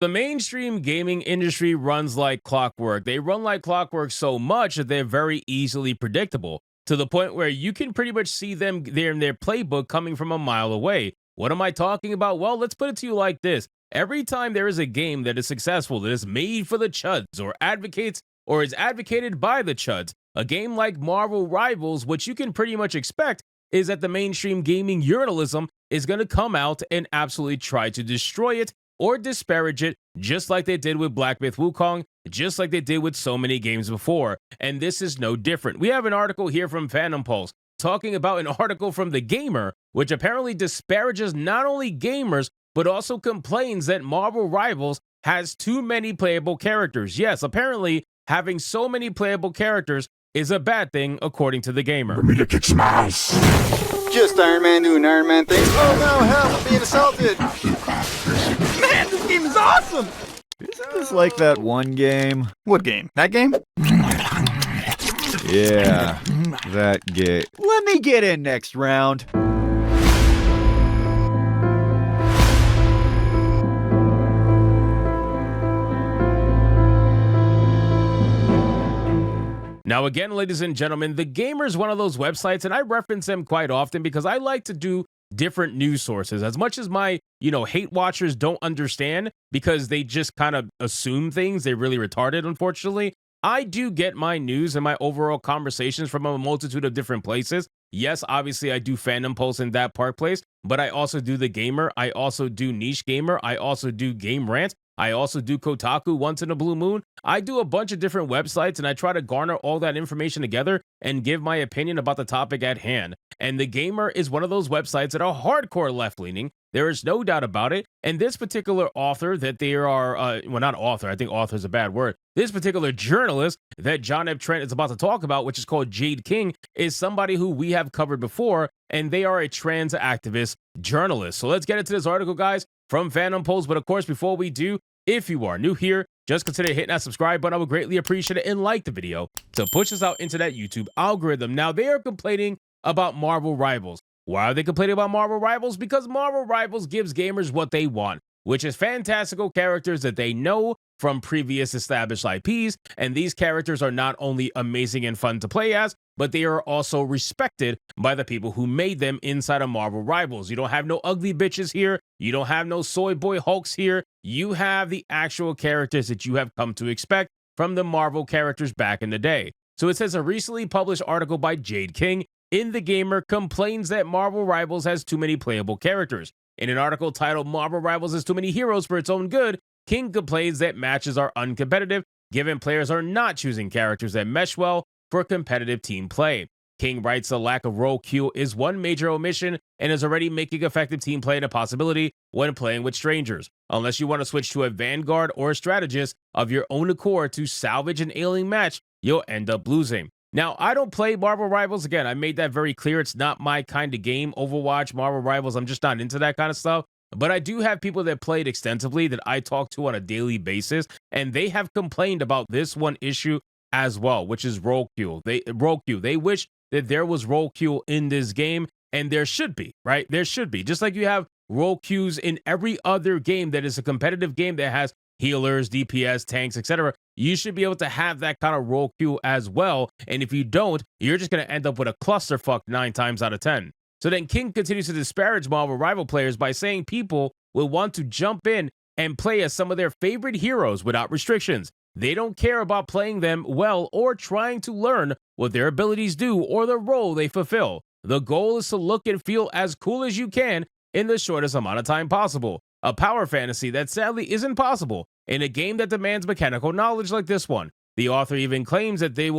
The mainstream gaming industry runs like clockwork. They run like clockwork so much that they're very easily predictable to the point where you can pretty much see them there in their playbook coming from a mile away. What am I talking about? Well, let's put it to you like this. Every time there is a game that is successful, that is made for the chuds or advocates or is advocated by the chuds, a game like Marvel Rivals, which you can pretty much expect is that the mainstream gaming journalism is going to come out and absolutely try to destroy it or disparage it, just like they did with Black Myth Wukong, just like they did with so many games before. And this is no different. We have an article here from Phantom Pulse talking about an article from The Gamer, which apparently disparages not only gamers, but also complains that Marvel Rivals has too many playable characters. Yes, apparently having so many playable characters is a bad thing, according to The Gamer. For me to kick some ass. Just Iron Man doing Iron Man things. Oh no, help, I'm being assaulted. Man, this game is awesome! Isn't this like that one game? What game? That game? Yeah, that game. Let me get in next round. Now, again, ladies and gentlemen, The Gamer is one of those websites, and I reference them quite often because I like to do different news sources. As much as my, hate watchers don't understand because they just kind of assume things, they're really retarded, unfortunately. I do get my news and my overall conversations from a multitude of different places. Yes, obviously, I do Fandom Pulse in that part place, but I also do The Gamer. I also do Niche Gamer. I also do Game Rant. I also do Kotaku once in a blue moon. I do a bunch of different websites and I try to garner all that information together and give my opinion about the topic at hand. And The Gamer is one of those websites that are hardcore left-leaning. There is no doubt about it. And this particular author that they are, well, not author, I think author is a bad word. This particular journalist that John F. Trent is about to talk about, which is called Jade King, is somebody who we have covered before, and they are a trans activist journalist. So let's get into this article, guys, from Phantom Pulse. But of course, before we do, if you are new here, just consider hitting that subscribe button. I would greatly appreciate it and like the video to push us out into that YouTube algorithm. Now, they are complaining about Marvel Rivals. Why are they complaining about Marvel Rivals? Because Marvel Rivals gives gamers what they want, which is fantastical characters that they know from previous established IPs, and these characters are not only amazing and fun to play as, but they are also respected by the people who made them inside of Marvel Rivals. You don't have no ugly bitches here. You don't have no soy boy Hulks here. You have the actual characters that you have come to expect from the Marvel characters back in the day. So it says a recently published article by Jade King in The Gamer complains that Marvel Rivals has too many playable characters. In an article titled Marvel Rivals has too many heroes for its own good, King complains that matches are uncompetitive, given players are not choosing characters that mesh well for competitive team play. King writes the lack of role queue is one major omission and is already making effective team play an impossibility when playing with strangers. Unless you want to switch to a vanguard or a strategist of your own accord to salvage an alien match, you'll end up losing. Now, I don't play Marvel Rivals. Again, I made that very clear. It's not my kind of game. Overwatch, Marvel Rivals, I'm just not into that kind of stuff. But I do have people that played extensively that I talk to on a daily basis, and they have complained about this one issue as well, which is role queue. They wish that there was role queue in this game, and there should be, right? There should be. Just like you have role queues in every other game that is a competitive game that has healers, DPS, tanks, etc. You should be able to have that kind of role queue as well. And if you don't, you're just going to end up with a clusterfuck 9 times out of 10. So then King continues to disparage Marvel Rival players by saying people will want to jump in and play as some of their favorite heroes without restrictions. They don't care about playing them well or trying to learn what their abilities do or the role they fulfill. The goal is to look and feel as cool as you can in the shortest amount of time possible. A power fantasy that sadly isn't possible in a game that demands mechanical knowledge like this one. The author even claims that this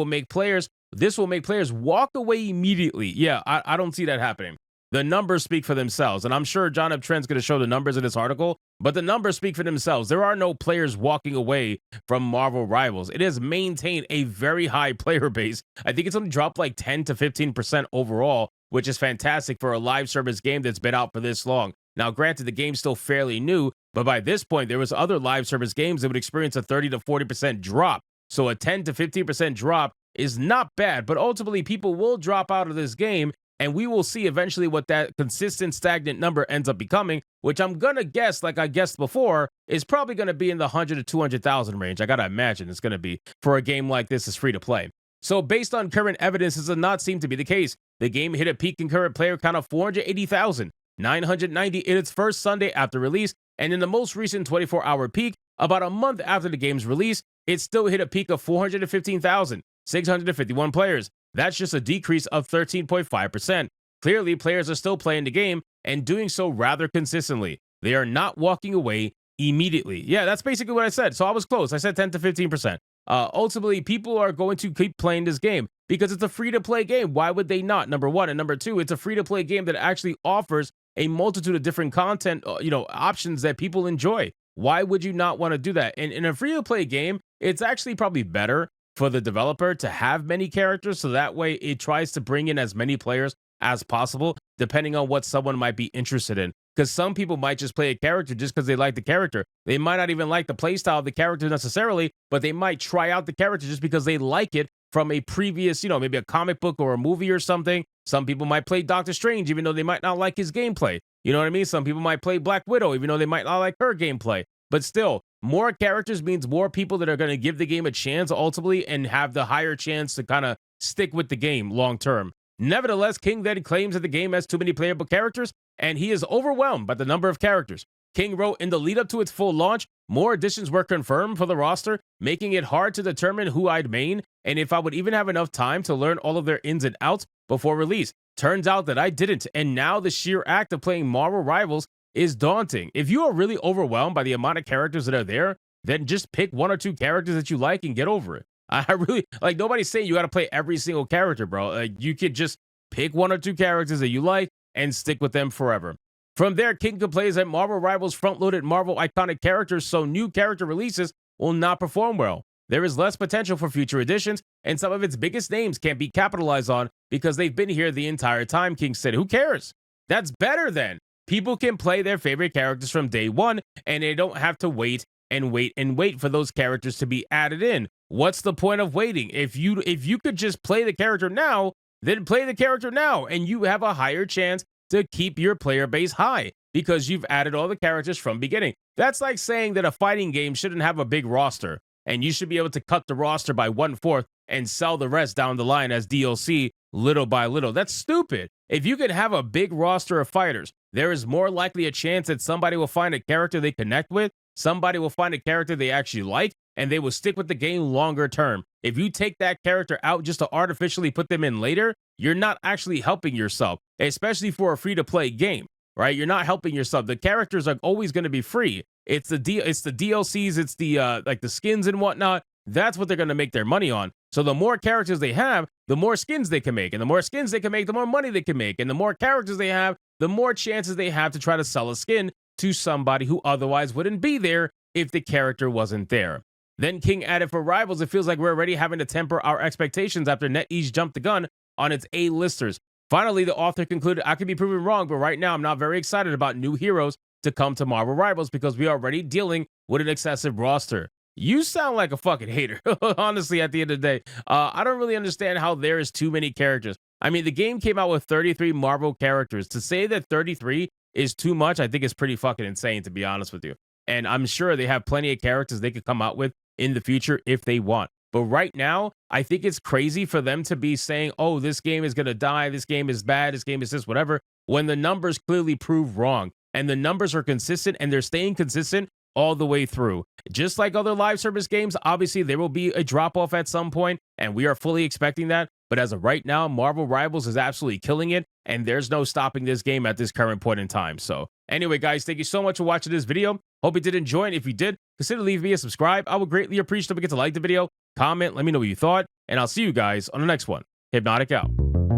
will make players walk away immediately. Yeah, I don't see that happening. The numbers speak for themselves, and I'm sure John F. Trent's going to show the numbers in this article, but the numbers speak for themselves. There are no players walking away from Marvel Rivals. It has maintained a very high player base. I think it's only dropped like 10 to 15% overall, which is fantastic for a live service game that's been out for this long. Now, granted, the game's still fairly new, but by this point, there was other live service games that would experience a 30 to 40% drop. So a 10 to 15% drop is not bad, but ultimately people will drop out of this game, and we will see eventually what that consistent stagnant number ends up becoming, which I'm gonna guess, like I guessed before, is probably gonna be in the 100 to 200,000 range. I gotta imagine it's gonna be for a game like this is free to play. So based on current evidence, this does not seem to be the case. The game hit a peak concurrent player count of 480,990 in its first Sunday after release, and in the most recent 24-hour peak, about a month after the game's release, it still hit a peak of 415,651 players. That's just a decrease of 13.5%. Clearly, players are still playing the game and doing so rather consistently. They are not walking away immediately. Yeah, that's basically what I said. So I was close. I said 10 to 15%. Ultimately, people are going to keep playing this game because it's a free-to-play game. Why would they not? Number one. And number two, it's a free-to-play game that actually offers a multitude of different content, options that people enjoy. Why would you not want to do that? And in a free-to-play game, it's actually probably better for the developer to have many characters, so that way it tries to bring in as many players as possible, depending on what someone might be interested in. Because some people might just play a character just because they like the character. They might not even like the playstyle of the character necessarily, but they might try out the character just because they like it from a previous, maybe a comic book or a movie or something. Some people might play Doctor Strange, even though they might not like his gameplay. You know what I mean? Some people might play Black Widow, even though they might not like her gameplay. But still, more characters means more people that are going to give the game a chance ultimately and have the higher chance to kind of stick with the game long term. Nevertheless, King then claims that the game has too many playable characters, and he is overwhelmed by the number of characters. King wrote, in the lead up to its full launch, more additions were confirmed for the roster, making it hard to determine who I'd main and if I would even have enough time to learn all of their ins and outs before release. Turns out that I didn't, and now the sheer act of playing Marvel Rivals is daunting. If you are really overwhelmed by the amount of characters that are there, then just pick one or two characters that you like and get over it. I really, nobody's saying you got to play every single character, bro. You could just pick one or two characters that you like and stick with them forever. From there, King complains that Marvel Rivals front-loaded Marvel iconic characters, so new character releases will not perform well. There is less potential for future editions, and some of its biggest names can't be capitalized on because they've been here the entire time, King said. Who cares? That's better then. People can play their favorite characters from day one, and they don't have to wait and wait and wait for those characters to be added in. What's the point of waiting? If you could just play the character now, then play the character now, and you have a higher chance to keep your player base high because you've added all the characters from beginning. That's like saying that a fighting game shouldn't have a big roster, and you should be able to cut the roster by 1/4 and sell the rest down the line as DLC little by little. That's stupid. If you can have a big roster of fighters, there is more likely a chance that somebody will find a character they connect with, somebody will find a character they actually like, and they will stick with the game longer term. If you take that character out just to artificially put them in later, you're not actually helping yourself, especially for a free-to-play game, right? You're not helping yourself. The characters are always going to be free. It's the DLCs, it's the the skins and whatnot. That's what they're going to make their money on. So the more characters they have, the more skins they can make. And the more skins they can make, the more money they can make. And the more characters they have, the more chances they have to try to sell a skin to somebody who otherwise wouldn't be there if the character wasn't there. Then King added, for Rivals, it feels like we're already having to temper our expectations after NetEase jumped the gun on its A-listers. Finally, the author concluded, I could be proven wrong, but right now I'm not very excited about new heroes to come to Marvel Rivals because we are already dealing with an excessive roster. You sound like a fucking hater, honestly, at the end of the day. I don't really understand how there is too many characters. I mean, the game came out with 33 Marvel characters. To say that 33 is too much, I think is pretty fucking insane, to be honest with you. And I'm sure they have plenty of characters they could come out with in the future if they want. But right now, I think it's crazy for them to be saying, oh, this game is going to die, this game is bad, this game is this, whatever, when the numbers clearly prove wrong. And the numbers are consistent, and they're staying consistent all the way through. Just like other live service games, obviously there will be a drop-off at some point, and we are fully expecting that. But as of right now, Marvel Rivals is absolutely killing it, and there's no stopping this game at this current point in time. So anyway, guys, thank you so much for watching this video. Hope you did enjoy it. If you did, consider leaving me a subscribe. I would greatly appreciate it. Don't forget to like the video, comment, let me know what you thought, and I'll see you guys on the next one. Hypnotic out.